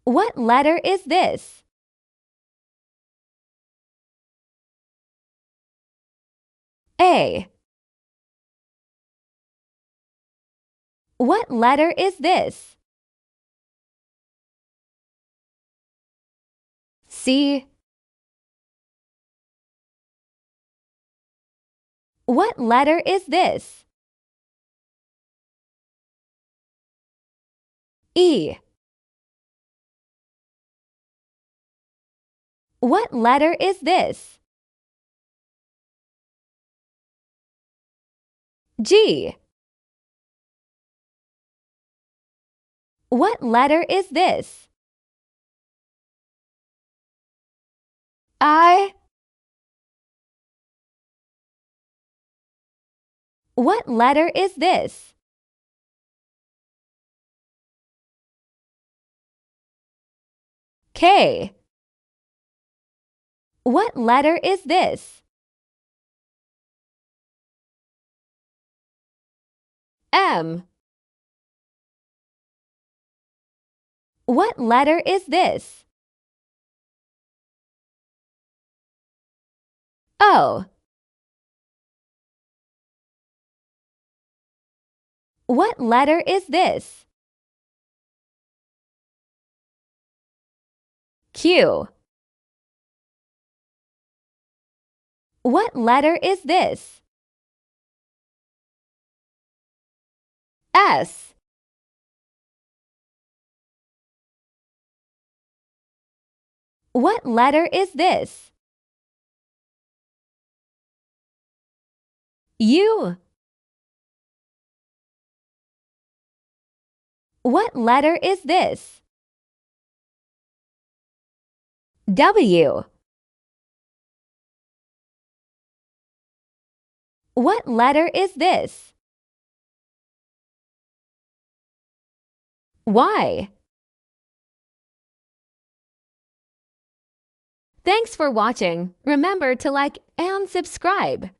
What letter is this? A. What letter is this? C. What letter is this? E. What letter is this? G. What letter is this? I. What letter is this? K. What letter is this? M. What letter is this? O. What letter is this? Q. What letter is this? S. What letter is this? U. What letter is this? W. What letter is this? Y. Thanks for watching. Remember to like and subscribe.